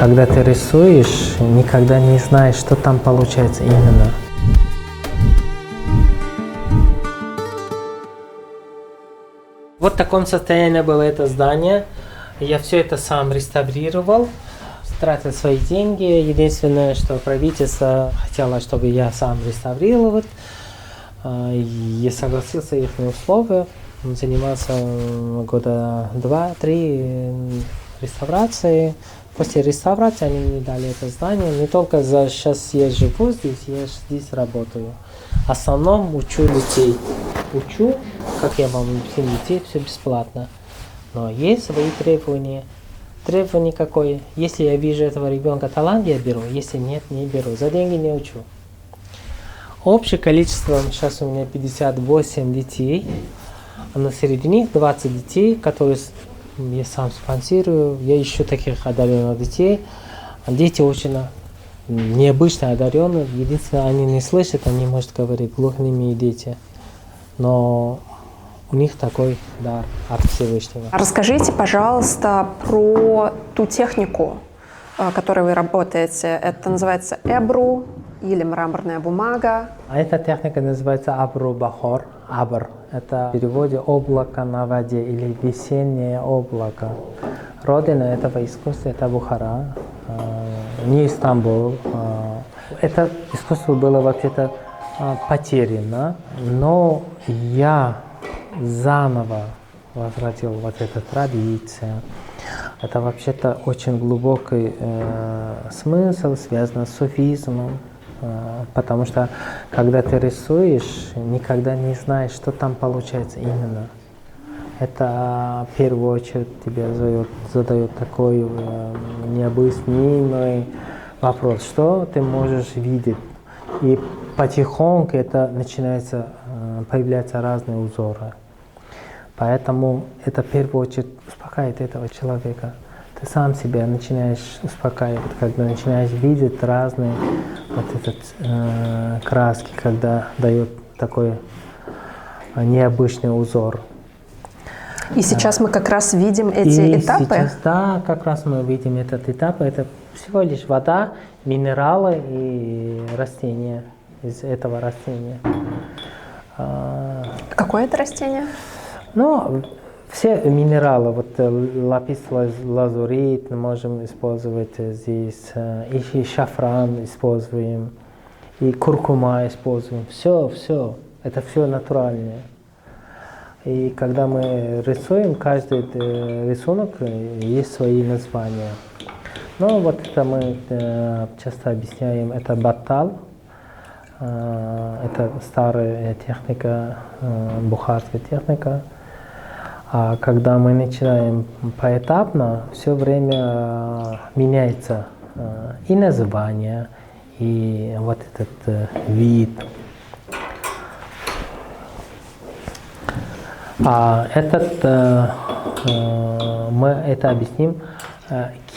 Когда ты рисуешь, никогда не знаешь, что там получается именно. Вот в таком состоянии было это здание. Я все это сам реставрировал, тратил свои деньги. Единственное, что правительство хотело, чтобы я сам реставрировал. Я согласился их на условия. Занимался года 2-3 реставрацией. После реставрации они мне дали это здание. Не только сейчас я живу здесь, я здесь работаю. В основном учу детей. Учу, как я вам объяснил, детей все бесплатно. Но есть свои требования. Требование какое? Если я вижу этого ребенка талант, я беру. Если нет, не беру. За деньги не учу. Общее количество, сейчас у меня 58 детей. А среди них 20 детей, которые я сам спонсирую. Я ищу таких одаренных детей. Дети очень необычно одаренные. Единственное, они не слышат, они, может, говорить глухонемые дети. Но у них такой дар от Всевышнего. Расскажите, пожалуйста, про ту технику, которой вы работаете. Это называется эбру или мраморная бумага. А эта техника называется абру-бахор. Абр. Это в переводе облако на воде или весеннее облако. Родина этого искусства – это Бухара, не Стамбул. Это искусство было вообще-то потеряно, но я заново возвратил вот эту традицию. Это вообще-то очень глубокий смысл, связан с суфизмом, потому что когда ты рисуешь, никогда не знаешь, что там получается именно. Это в первую очередь тебе задает такой необъяснимый вопрос, что ты можешь видеть. И потихоньку это начинается появляться разные узоры. Поэтому это в первую очередь успокаивает этого человека. Ты сам себя начинаешь успокаивать, когда начинаешь видеть разные краски, когда дает такой необычный узор. И сейчас мы как раз видим эти этапы? Сейчас, да, как раз мы видим этот этап. Это всего лишь вода, минералы и растения из этого растения. Какое это растение? Ну, все минералы, вот лапис лазурит можем использовать здесь, и шафран используем, и куркума используем. Все, это все натуральное. И когда мы рисуем, каждый рисунок есть свои названия. Ну, вот это мы часто объясняем, это баттал, это старая техника, бухарская техника. А когда мы начинаем поэтапно, все время меняется и название, и вот этот вид. А мы это объясним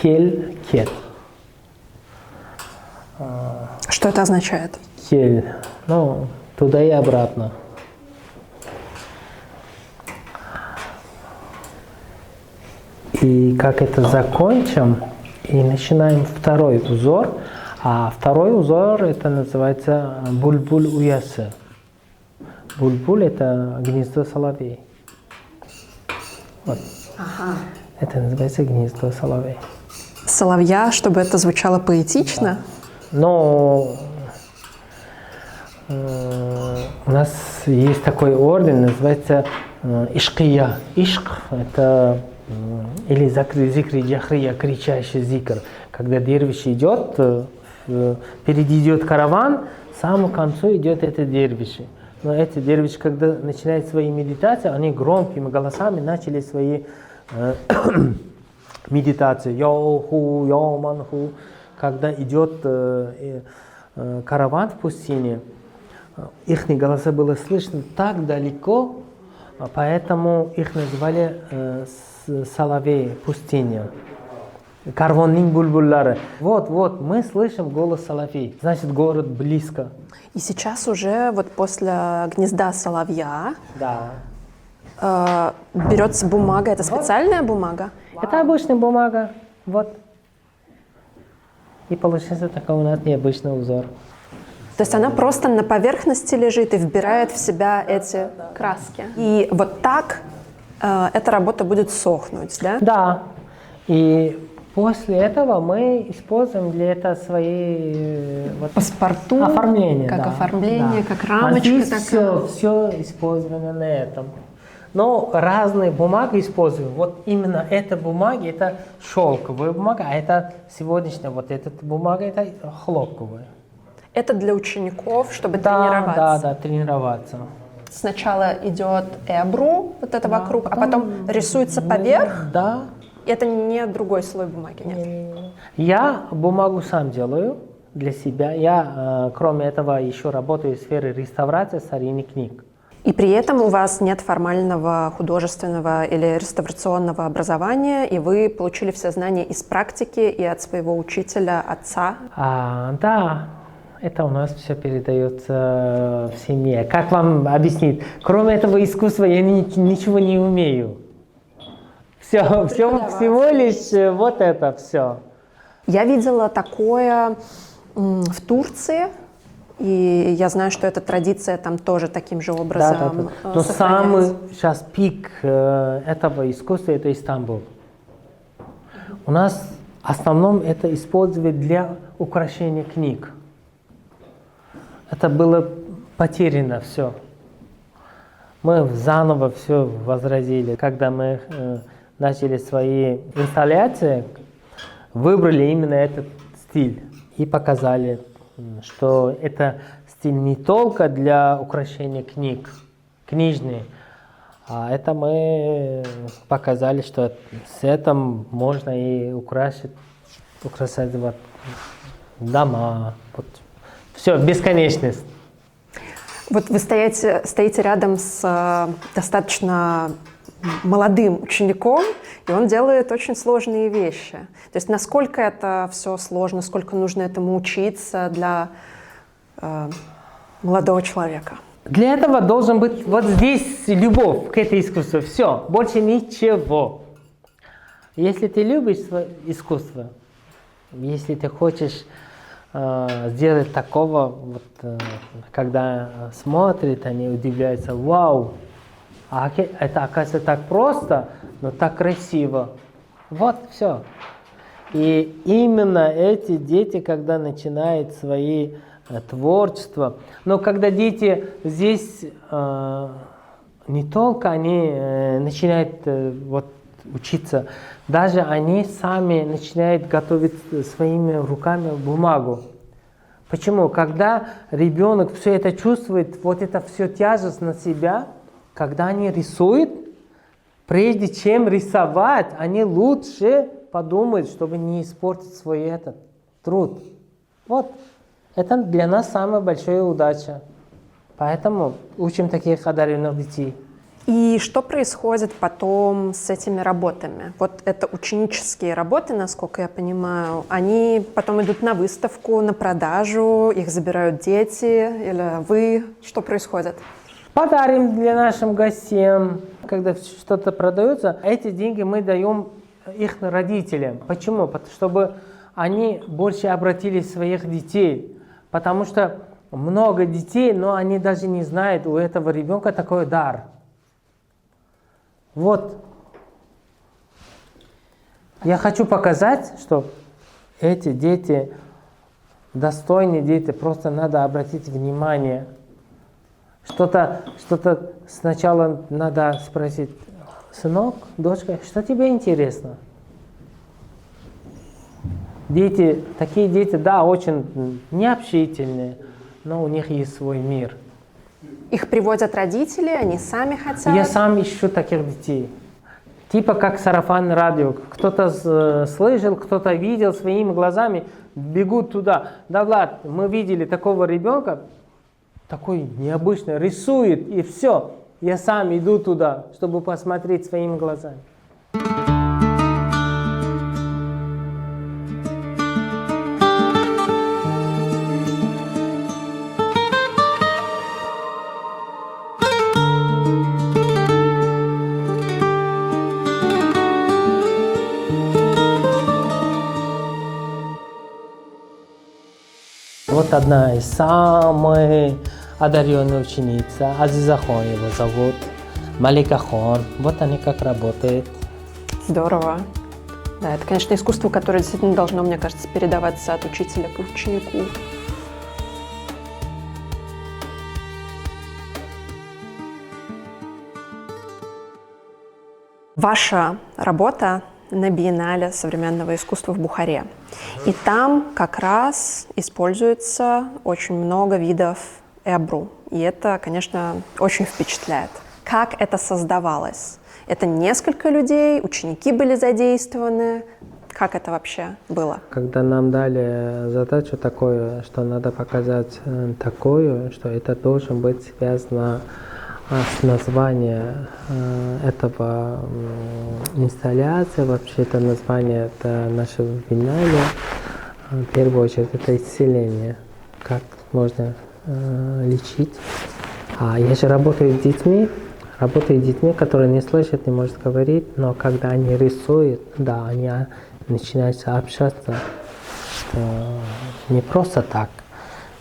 кель-кет. Что это означает? Кель, ну, туда и обратно. И как это закончим, и начинаем второй узор. А второй узор, это называется буль-буль-уясы. Буль-буль – это гнездо соловей. Вот. Ага. Это называется гнездо соловей. Соловья, чтобы это звучало поэтично? Да. Но у нас есть такой орден, называется ишкия. Ишк – это или зикри джахрия, кричащий зикр. Когда дервиш идет, впереди идет караван, к самому концу идет это дервиши. Но эти дервиши, когда начинают свои медитации, они громкими голосами начали свои медитации. Йоху, йоманху. Когда идет караван в пустыне, их голоса было слышно так далеко, поэтому их назвали соловей, пустыня. Карвонның бульбуллары. Вот, мы слышим голос соловей. Значит, город близко. И сейчас уже вот после гнезда соловья берется бумага. Это специальная бумага? Это обычная бумага. Вот. И получается такой у нас необычный узор. То есть она просто на поверхности лежит и вбирает в себя эти краски. И вот так эта работа будет сохнуть, да? Да. И после этого мы используем для этого свои паспорту, оформления. как да, оформление, да. как рамочка. А здесь все использовано на этом. Но разные бумаги используем. Вот именно эта бумага, это шелковая бумага, а это сегодняшняя вот эта бумага, это хлопковая. Это для учеников, чтобы тренироваться. Да, тренироваться. Сначала идет эбру, вот это вокруг, а потом рисуется поверх. Да. Это не другой слой бумаги, нет? Я бумагу сам делаю для себя. Я, кроме этого, еще работаю в сфере реставрации старинных книг. И при этом у вас нет формального художественного или реставрационного образования, и вы получили все знания из практики и от своего учителя, отца? Да, это у нас все передается в семье. Как вам объяснить? Кроме этого искусства я ничего не умею. Всего лишь вот это все. Я видела такое в Турции. И я знаю, что эта традиция там тоже таким же образом Но самый сейчас пик этого искусства – это Стамбул. У нас в основном это используют для украшения книг. Это было потеряно все. Мы заново все возродили. Когда мы начали свои инсталляции, выбрали именно этот стиль и показали, что это стиль не только для украшения книг, книжный, а это мы показали, что с этим можно и украсить вот дома. Вот. Все, бесконечность. Вот вы стоите рядом с достаточно молодым учеником, и он делает очень сложные вещи. То есть насколько это все сложно, сколько нужно этому учиться для молодого человека? Для этого должен быть вот здесь любовь к этому искусству. Все, больше ничего. Если ты любишь искусство, если ты хочешь сделать такого, вот, когда смотрят, они удивляются, вау, а это оказывается так просто, но так красиво. Вот, все. И именно эти дети, когда начинают свои творчества, но когда дети здесь не только они начинают вот, учиться, даже они сами начинают готовить своими руками бумагу. Почему? Когда ребенок все это чувствует, вот это все тяжесть на себя, когда они рисуют, прежде чем рисовать, они лучше подумают, чтобы не испортить свой этот труд. Вот. Это для нас самая большая удача. Поэтому учим таких одаренных детей. И что происходит потом с этими работами? Вот это ученические работы, насколько я понимаю, они потом идут на выставку, на продажу, их забирают дети или вы? Что происходит? Подарим для нашим гостям. Когда что-то продается, эти деньги мы даем их родителям. Почему? Чтобы они больше обратили своих детей. Потому что много детей, но они даже не знают, у этого ребенка такой дар. Вот. Я хочу показать, что эти дети, достойные дети, просто надо обратить внимание. Что-то сначала надо спросить, сынок, дочка, что тебе интересно? Дети, такие дети, да, очень необщительные, но у них есть свой мир. Их приводят родители, они сами хотят? Я сам ищу таких детей. Типа как сарафанное радио. Кто-то слышал, кто-то видел своими глазами, бегут туда. Давлат, мы видели такого ребенка, такой необычный, рисует, и все. Я сам иду туда, чтобы посмотреть своими глазами. Вот одна из самых одаренных учениц, Азизахон его зовут, Маликахон. Вот они как работают. Здорово. Да, это, конечно, искусство, которое действительно должно, мне кажется, передаваться от учителя к ученику. Ваша работа на биеннале современного искусства в Бухаре. И там как раз используется очень много видов эбру. И это, конечно, очень впечатляет. Как это создавалось? Это несколько людей, ученики были задействованы. Как это вообще было? Когда нам дали задачу такую, что надо показать такое, что это должен быть связано с названием этого инсталляции, вообще это название это нашего биеннале, в первую очередь это исцеление, как можно лечить. Я же работаю с детьми, которые не слышат, не могут говорить, но когда они рисуют, да, они начинают общаться, что не просто так,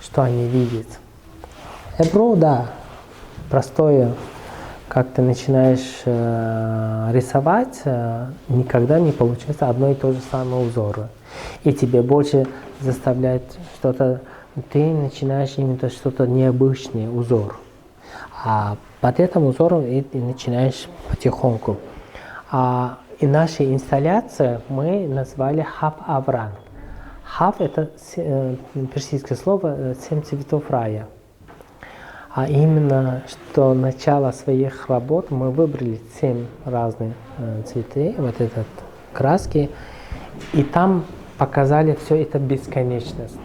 что они видят. Эбро, да, простое, как ты начинаешь рисовать, никогда не получается одно и то же самое узоры. И тебе больше заставляет что-то, ты начинаешь именно что-то необычное узор. А под этим узором и начинаешь потихоньку. И наша инсталляция мы назвали хаб-авран. Хаб – это персидское слово «семь цветов рая». А именно, что начало своих работ мы выбрали 7 разных цветей, вот этот краски, и там показали все это бесконечность.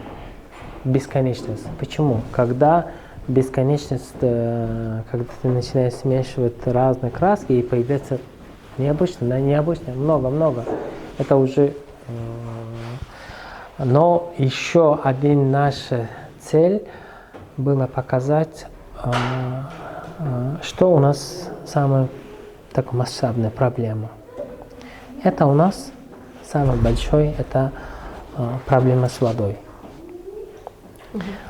Бесконечность. Почему? Когда бесконечность, когда ты начинаешь смешивать разные краски и появляется необычно, много. Это уже... Но еще один наша цель была показать, что у нас самая такая масштабная проблема. Это у нас самое большое, это проблема с водой.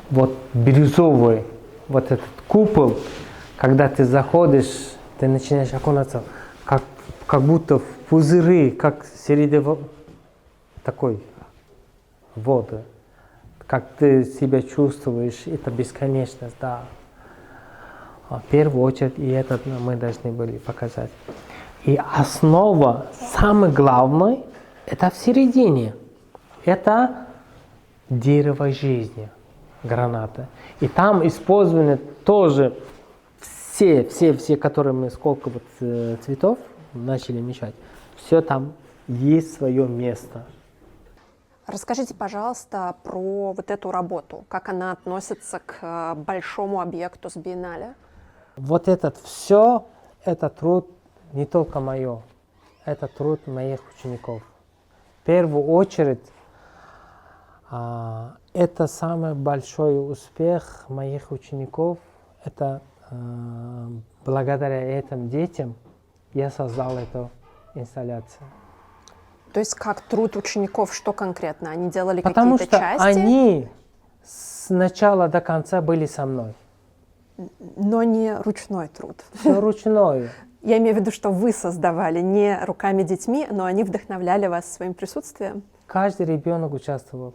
Вот бирюзовый, вот этот купол, когда ты заходишь, ты начинаешь окунаться, как будто в пузыри, как среди такой воды. Как ты себя чувствуешь, это бесконечность, да. В первую очередь, и это мы должны были показать. И основа, самое главное, это в середине. Это дерево жизни, граната. И там использованы тоже все, которые мы сколько вот цветов начали мешать. Все там есть свое место. Расскажите, пожалуйста, про вот эту работу, как она относится к большому объекту с биеннале. Вот это все, это труд не только мое, это труд моих учеников. В первую очередь, это самый большой успех моих учеников. Это благодаря этим детям я создал эту инсталляцию. То есть как труд учеников, что конкретно? Они делали Потому какие-то части? Потому что они с начала до конца были со мной. Но не ручной труд. Все ручное. Я имею в виду, что вы создавали не руками детьми, но они вдохновляли вас своим присутствием? Каждый ребенок участвовал.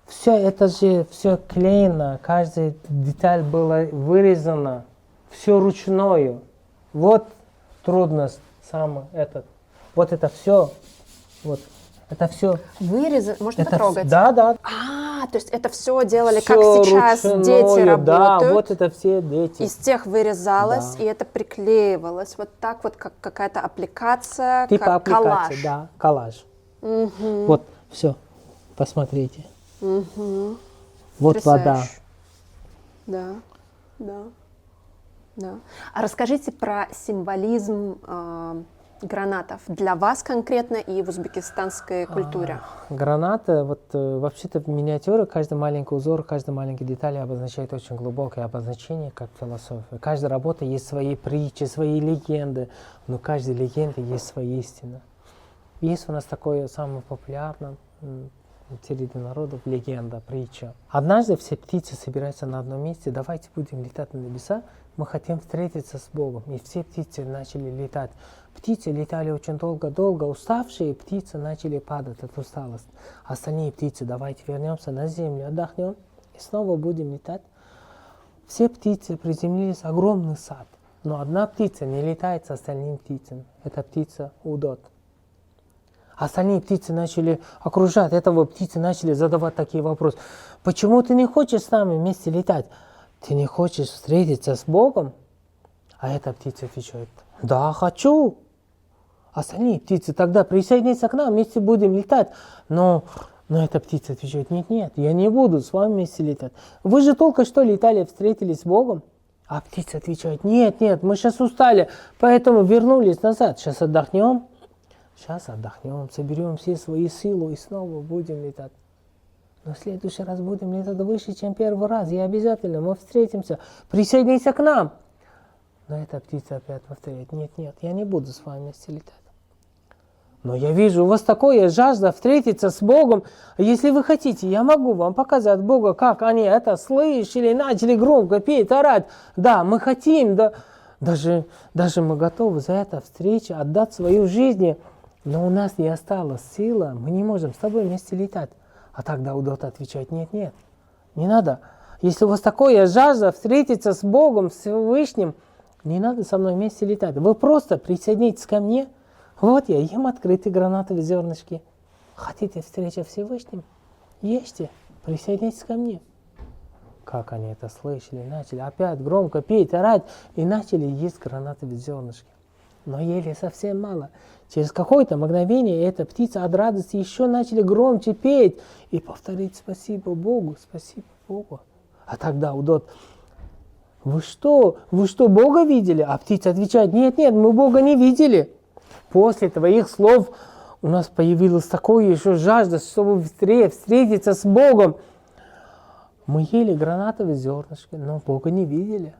Все это же, все клеено, каждая деталь была вырезана. Все ручное. Вот трудность самая этот. Вот это все, вот, это все. Вырезано, можно это потрогать? Да. То есть это все делали, все как сейчас ручное, дети работают? Да, вот это все дети. Из тех вырезалось, да. И это приклеивалось, вот так вот, как какая-то аппликация, типа как коллаж. Да, коллаж. Угу. Вот, все, посмотрите. Угу. Вот вода. Да. А расскажите про символизм гранатов для вас конкретно и в узбекистанской культуре. Гранаты, вот вообще-то в миниатюре каждый маленький узор, каждая маленькая деталь обозначает очень глубокое обозначение, как философия. Каждая работа есть свои притчи, свои легенды, но каждой легенде есть своя истина. Есть у нас такое самое популярное, среди народов легенда, притча. Однажды все птицы собираются на одном месте, давайте будем летать на небеса, мы хотим встретиться с Богом. И все птицы начали летать. Птицы летали очень долго-долго, уставшие птицы начали падать от усталости. Остальные птицы, давайте вернемся на землю, отдохнем и снова будем летать. Все птицы приземлились в огромный сад, но одна птица не летает с остальными птицами. Это птица удот. Остальные птицы начали окружать этого, птицы начали задавать такие вопросы. Почему ты не хочешь с нами вместе летать? Ты не хочешь встретиться с Богом? А эта птица отвечает, да, хочу. Остальные птицы, тогда присоединиться к нам, вместе будем летать. Но эта птица отвечает, нет, я не буду с вами вместе летать. Вы же только что летали, встретились с Богом. А птица отвечает, нет, мы сейчас устали, поэтому вернулись назад. Сейчас отдохнем, соберем все свои силы и снова будем летать. Но в следующий раз будем летать выше, чем первый раз. И обязательно мы встретимся, присоединиться к нам. Но эта птица опять повторяет, нет, я не буду с вами вместе летать. Но я вижу, у вас такое жажда встретиться с Богом. Если вы хотите, я могу вам показать Бога, как они это слышали, начали громко петь, орать. Да, мы хотим, да, даже мы готовы за эту встречу отдать свою жизнь. Но у нас не осталось силы, мы не можем с тобой вместе летать. А тогда удот отвечает, нет, не надо. Если у вас такое жажда встретиться с Богом, Всевышним, не надо со мной вместе летать. Вы просто присоединитесь ко мне. Вот я ем открытые гранатовые зернышки. Хотите встречи с Всевышним? Ешьте, присоединитесь ко мне. Как они это слышали, начали опять громко петь, орать и начали есть гранатовые зернышки. Но ели совсем мало. Через какое-то мгновение эта птица от радости еще начали громче петь и повторить спасибо Богу, спасибо Богу. А тогда удот, вы что, Бога видели? А птица отвечает, нет, мы Бога не видели. После твоих слов у нас появилась такое еще жажда, чтобы встретиться с Богом. Мы ели гранатовые зернышки, но Бога не видели.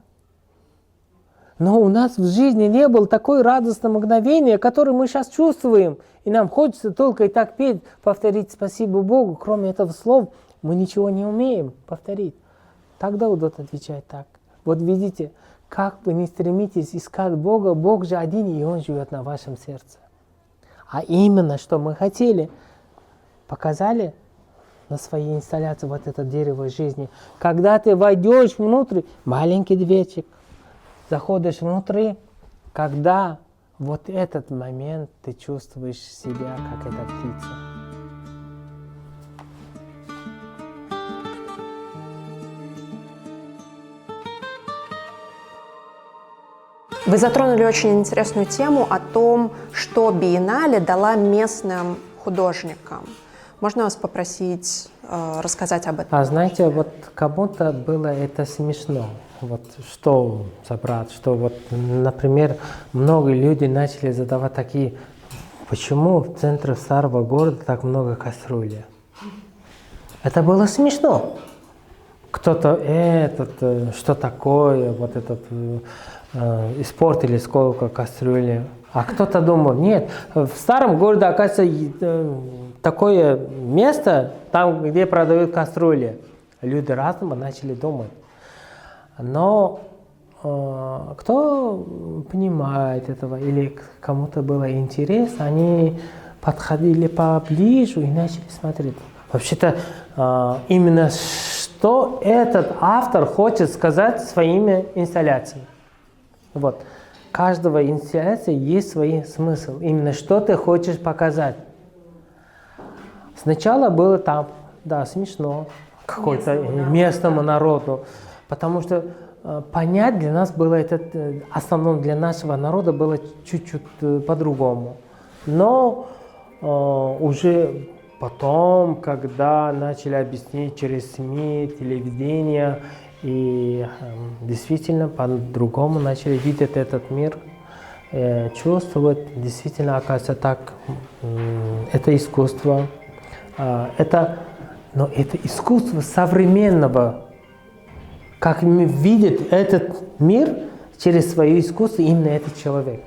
Но у нас в жизни не было такой радостного мгновения, которое мы сейчас чувствуем. И нам хочется только и так петь, повторить спасибо Богу. Кроме этого слов мы ничего не умеем повторить. Тогда удот отвечает так. Вот видите, как вы не стремитесь искать Бога, Бог же один, и Он живет на вашем сердце. А именно, что мы хотели, показали на своей инсталляции вот это дерево жизни. Когда ты войдешь внутрь, маленький дверчик, заходишь внутрь, когда вот этот момент ты чувствуешь себя, как эта птица. Вы затронули очень интересную тему о том, что биеннале дала местным художникам. Можно вас попросить рассказать об этом? Знаете, вот кому-то было это смешно. Вот что забрать, что вот, например, много людей начали задавать такие, почему в центре старого города так много кастрюли? Это было смешно. Кто-то что такое, вот этот испортили сколько кастрюли. А кто-то думал, нет, в старом городе, оказывается, такое место, там, где продают кастрюли. Люди разному начали думать. Но кто понимает этого, или кому-то было интересно, они подходили поближе и начали смотреть. Вообще-то, именно что этот автор хочет сказать своими инсталляциями. Вот. Каждого инсталляции есть свой смысл. Именно что ты хочешь показать. Сначала было там, да, смешно, какой-то местному народу. Потому что понять для нас было это, основном для нашего народа было чуть-чуть по-другому. Но уже потом, когда начали объяснить через СМИ, телевидение, и действительно по-другому начали видеть этот мир, чувствовать, действительно, оказывается, так, это искусство, но это искусство современного, как видит этот мир через свое искусство именно этот человек.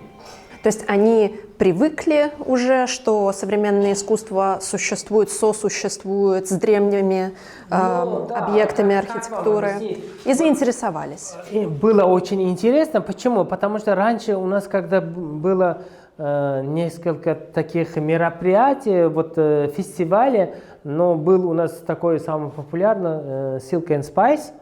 То есть они привыкли уже, что современное искусство существует, сосуществует с древними объектами архитектуры, и заинтересовались. И было очень интересно. Почему? Потому что раньше у нас, когда было несколько таких мероприятий, вот фестивалей, но был у нас такой самый популярный Silk and Spice.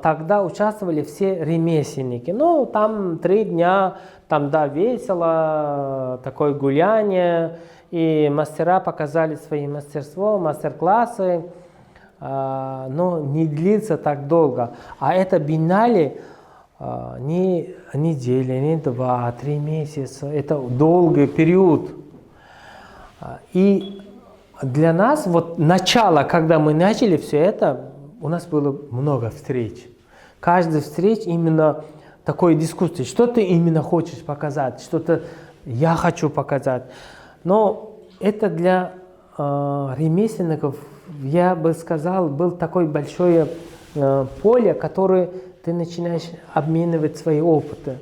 Тогда участвовали все ремесленники. Ну, там 3 дня, там, да, весело, такое гуляние. И мастера показали свое мастерство, мастер-классы. Но не длится так долго. А это биеннале не неделя, не 2-3 месяца. Это долгий период. И для нас, вот начало, когда мы начали все это, у нас было много встреч. Каждая встреча именно такой дискуссии. Что ты именно хочешь показать, что-то я хочу показать. Но это для ремесленников, я бы сказал, был такое большое поле, которое ты начинаешь обменивать свои опыты.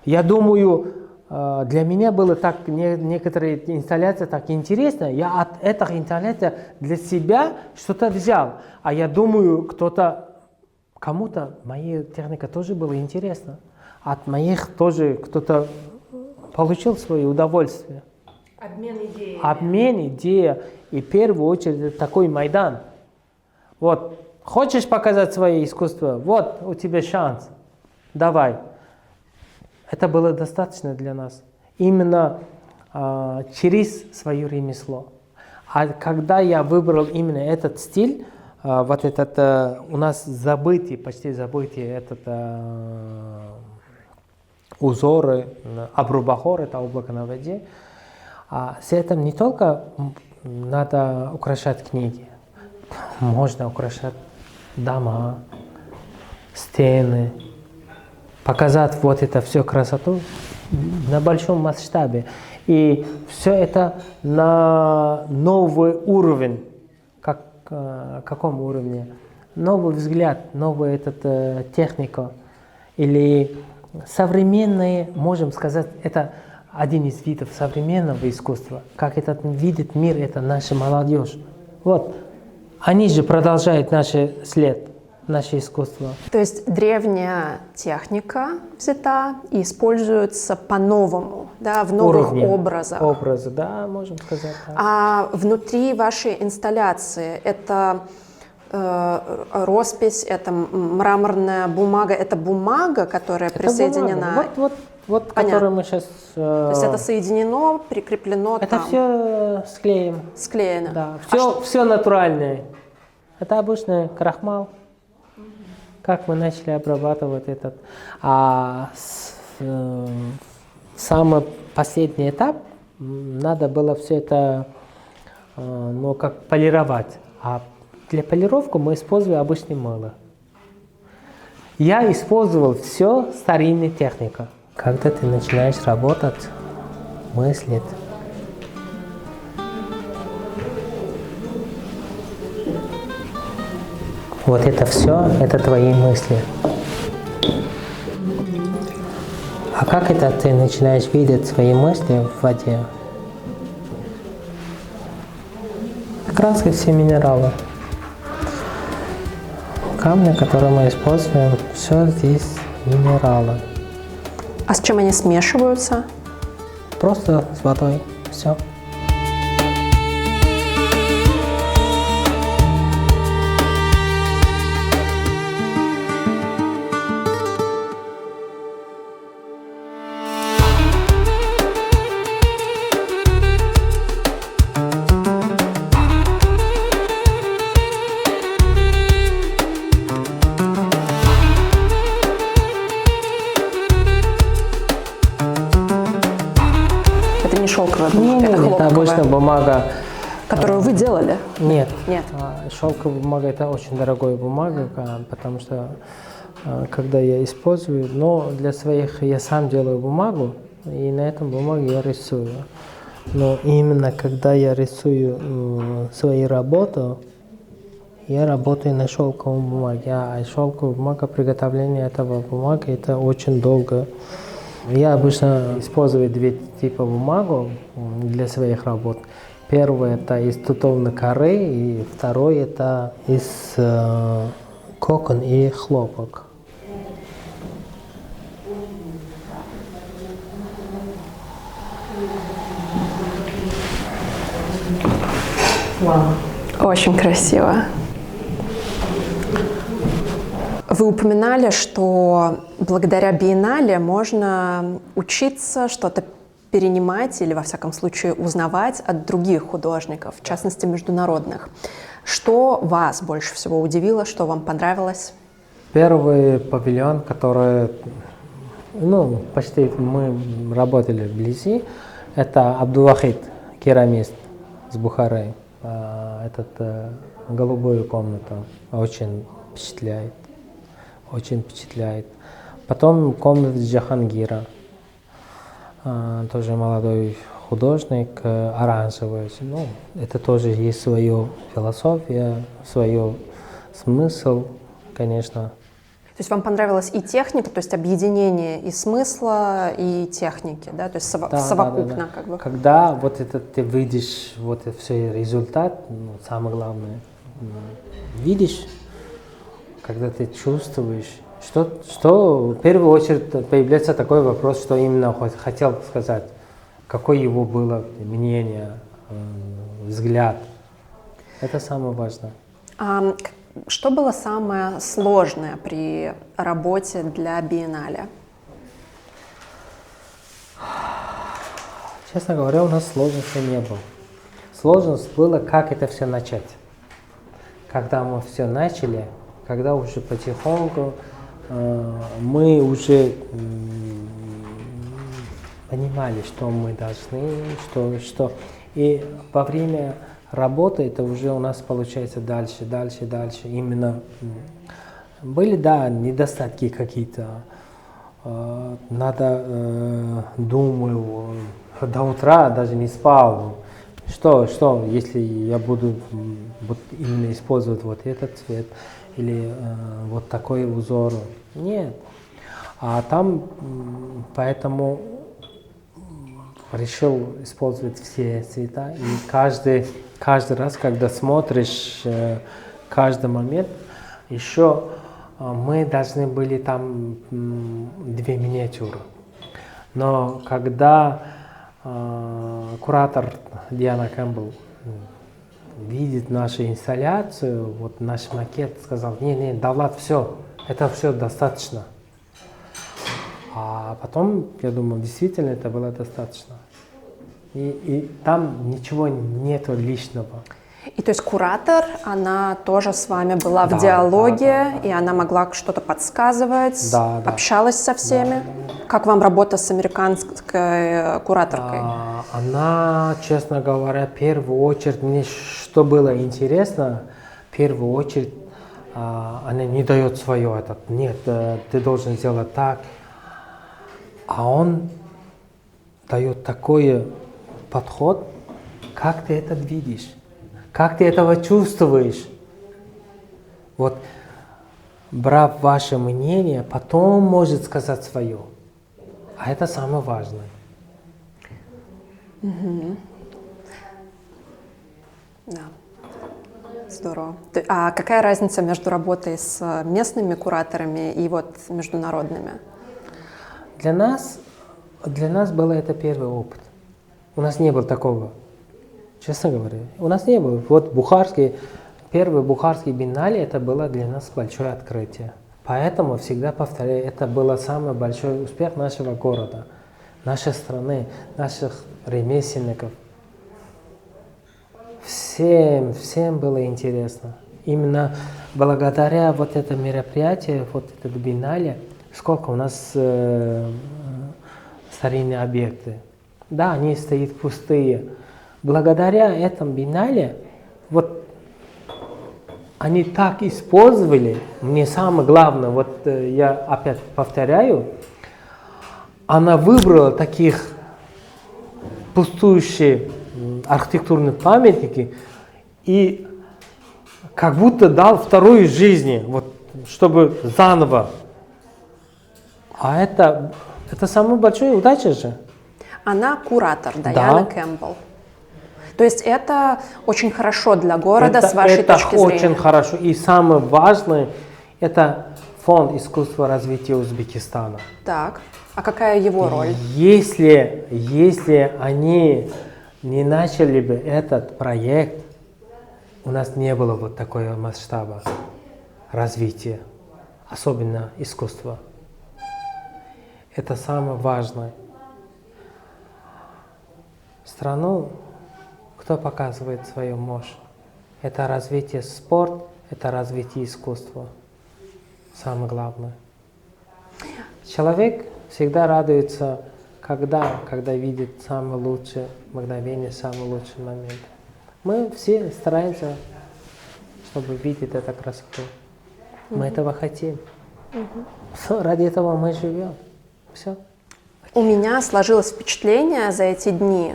Я думаю, для меня было так, некоторые инсталляции так интересно. Я от этой инсталляции для себя что-то взял. А я думаю, кому-то моя техника тоже была интересна. От моих тоже кто-то получил свое удовольствие. Обмен идеями. Обмен идеей. И в первую очередь такой майдан. Вот, хочешь показать свое искусство? Вот, у тебя шанс. Давай. Это было достаточно для нас. Именно через свое ремесло. А когда я выбрал именно этот стиль, вот этот у нас забытый, почти забытый этот узоры, абрубахор, это облако на воде, с этим не только надо украшать книги, можно украшать дома, стены, показать вот это всю красоту на большом масштабе. И все это на новый уровень. Каком уровне? Новый взгляд, новая техника. Или современные, можем сказать, это один из видов современного искусства. Как этот видит мир, это наша молодежь. Вот. Они же продолжают наш след. Наше искусство. То есть древняя техника взята и используется по-новому, да, в новых образах. Образы, да, можем сказать. Да. А внутри вашей инсталляции это роспись, это мраморная бумага, это бумага, которая это присоединена. Бумага. Вот которую мы сейчас. То есть это соединено, прикреплено. Это там. все склеим. Склеено. Да. Все натуральное. Это обычный крахмал. Как мы начали обрабатывать этот. Самый последний этап, надо было все это как полировать. А для полировки мы используем обычное мыло. Я использовал все старинная техника. Когда ты начинаешь работать, мыслить, вот это все, это твои мысли. А как это ты начинаешь видеть свои мысли в воде? Краски все минералы. Камни, которые мы используем, все здесь минералы. А с чем они смешиваются? Просто с водой. Все. Это обычная бумага. Которую вы делали? Нет. Нет. Шелковая бумага – это очень дорогая бумага, потому что когда я использую, но для своих я сам делаю бумагу, и на этом бумаге я рисую. Но именно когда я рисую свои работы, я работаю на шелковой бумаге. А шелковая бумага, приготовление этого бумаги – это очень долго. Я обычно использую две типа бумагу для своих работ. Первый это из тутовной коры, и второй это из кокон и хлопок. Вау. Очень красиво. Вы упоминали, что благодаря биеннале можно учиться что-то перенимать или, во всяком случае, узнавать от других художников, в частности, международных. Что вас больше всего удивило, что вам понравилось? Первый павильон, который, почти мы работали вблизи, это Абдулвахид, керамист с Бухары. Голубую комнату очень впечатляет. Очень впечатляет. Потом комната Джахангира, тоже молодой художник, оранжевый. Это тоже есть свою философия, свой смысл, конечно. То есть вам понравилась и техника, то есть объединение и смысла, и техники, да? То есть совокупно да. как бы. Когда ты видишь все результат, самое главное, видишь, когда ты чувствуешь, что в первую очередь появляется такой вопрос, что именно хотел сказать, какое его было мнение, взгляд. Это самое важное. Что было самое сложное при работе для биеннале? Честно говоря, у нас сложности не было. Сложность была, как это все начать. Когда мы все начали, когда уже потихоньку мы уже понимали, что мы должны, что. И во время работы это уже у нас получается дальше. Именно были, недостатки какие-то. Думаю, до утра даже не спал. Что, если я буду именно использовать этот цвет или такой узор? Нет. А там поэтому решил использовать все цвета. И каждый раз, когда смотришь каждый момент, еще мы должны были там 2 миниатюры. Но когда куратор Диана Кэмпбелл видит нашу инсталляцию, наш макет, сказал: не, Давлат, это все достаточно. А потом, я думал, действительно это было достаточно. И там ничего нету лишнего. И то есть куратор, она тоже с вами была в диалоге, и она могла что-то подсказывать, общалась со всеми. Как вам работа с американской кураторкой? Она, честно говоря, в первую очередь, мне что было интересно, в первую очередь, она не дает свое, нет, ты должен сделать так. А он дает такой подход, как ты это видишь, как ты этого чувствуешь. Брав ваше мнение, потом может сказать свое. А это самое важное. Угу. Да. Здорово. А какая разница между работой с местными кураторами и международными? Для нас был это первый опыт. У нас не было такого, честно говоря. У нас не было. Первый Бухарский биеннале, это было для нас большое открытие. Поэтому, всегда повторяю, это был самый большой успех нашего города, нашей страны, наших ремесленников. Всем было интересно. Именно благодаря этому мероприятию, это биеннале, сколько у нас старинные объекты. Да, они стоят пустые. Благодаря этому биеннале, они так использовали, мне самое главное, я опять повторяю, она выбрала таких пустующие архитектурные памятники и как будто дал вторую жизнь, чтобы заново. А это Это самая большая удача же. Она куратор, Даяна Кэмпбелл. То есть это очень хорошо для города с вашей точки зрения? Это очень хорошо. И самое важное, это фонд искусства развития Узбекистана. Так, а какая его роль? Если они не начали бы этот проект, у нас не было вот такого масштаба развития, особенно искусства. Это самое важное. Страну, кто показывает свою мощь? Это развитие спорта, это развитие искусства. Самое главное. Человек всегда радуется, когда видит самое лучшее мгновение, самый лучший момент. Мы все стараемся, чтобы видеть эту красоту. Мы этого хотим. Ради этого мы живем. Все. У меня сложилось впечатление за эти дни.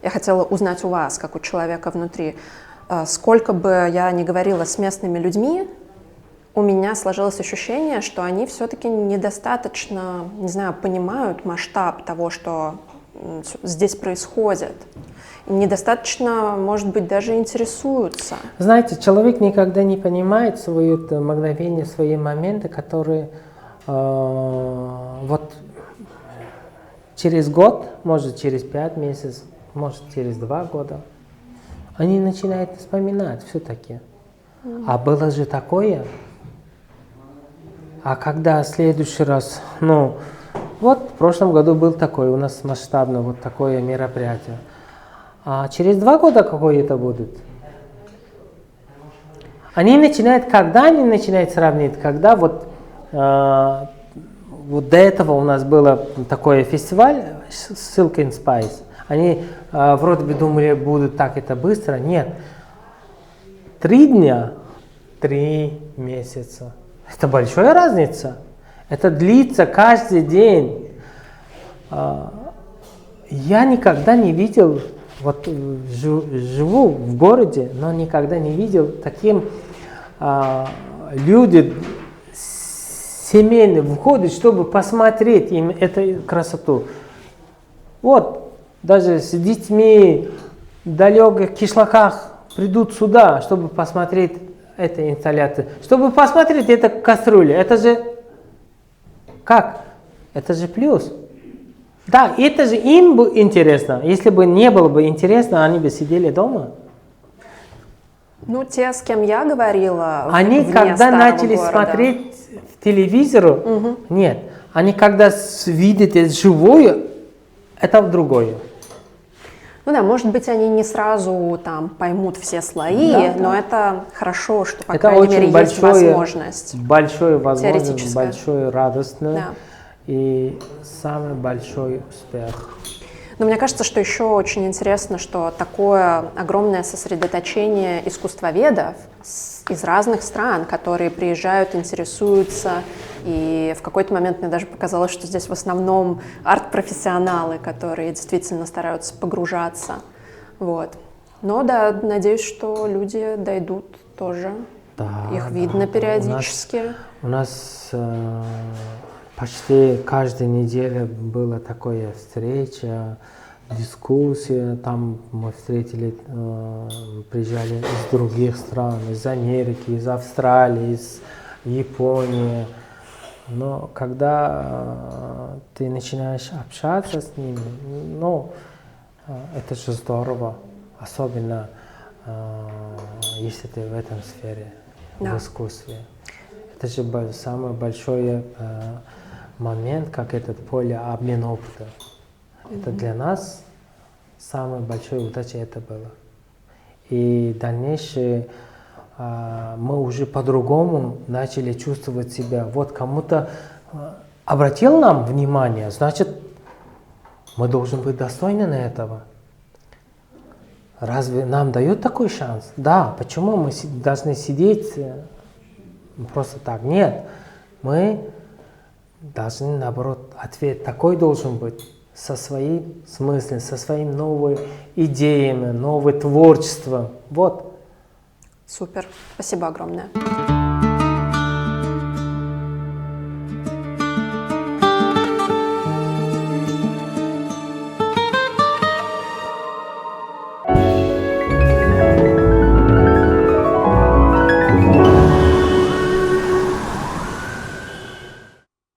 Я хотела узнать у вас, как у человека внутри. Сколько бы я ни говорила с местными людьми, у меня сложилось ощущение, что они все-таки недостаточно, не знаю, понимают масштаб того, что здесь происходит. Недостаточно, может быть, даже интересуются. Знаете, человек никогда не понимает свои мгновения, свои моменты, которые вот через год, может через 5 месяцев, может через 2 года, они начинают вспоминать все-таки. А было же такое. А когда в следующий раз, вот в прошлом году был такой, у нас масштабно вот такое мероприятие. А через 2 года какое это будет? Они начинают, когда они начинают сравнивать, когда вот до этого у нас был такой фестиваль Silk and Spice. Они вроде бы думали, будут так это быстро. Нет. 3 дня, 3 месяца. Это большая разница. Это длится каждый день. Я никогда не видел, вот живу в городе, но никогда не видел таким люди семейные выходят, чтобы посмотреть им эту красоту. Вот, даже с детьми в далеких кишлаках придут сюда, чтобы посмотреть эту инсталляцию, чтобы посмотреть эту кастрюлю. Это же как? Это же плюс. Да, это же им бы интересно. Если бы не было бы интересно, они бы сидели дома. Те, с кем я говорила, они когда начали смотреть в телевизору, нет. Они когда видят это живое, это другое. Может быть, они не сразу там поймут все слои, но это хорошо, что, по крайней мере, есть возможность. Большое возможность, большое радостное и самый большой успех. Но мне кажется, что еще очень интересно, что такое огромное сосредоточение искусствоведов из разных стран, которые приезжают, интересуются. И в какой-то момент мне даже показалось, что здесь в основном арт-профессионалы, которые действительно стараются погружаться. Вот. Но да, надеюсь, что люди дойдут тоже. Да, их видно периодически. У нас почти каждую неделю была такая встреча, дискуссия. Там мы встретили, приезжали из других стран, из Америки, из Австралии, из Японии. Но когда ты начинаешь общаться с ними, это же здорово, особенно если ты в этом сфере, в искусстве. Это же самый большой момент, как этот поле обмена опыта. Это для нас самая большая удача это было. И дальнейшее мы уже по-другому начали чувствовать себя. Вот кому-то обратил нам внимание, значит, мы должны быть достойны на этого. Разве нам дают такой шанс? Да, почему мы должны сидеть просто так? Нет, мы должны, наоборот, ответ такой должен быть, со своим смыслом, со своими новыми идеями, новым творчеством. Вот. Супер, спасибо огромное.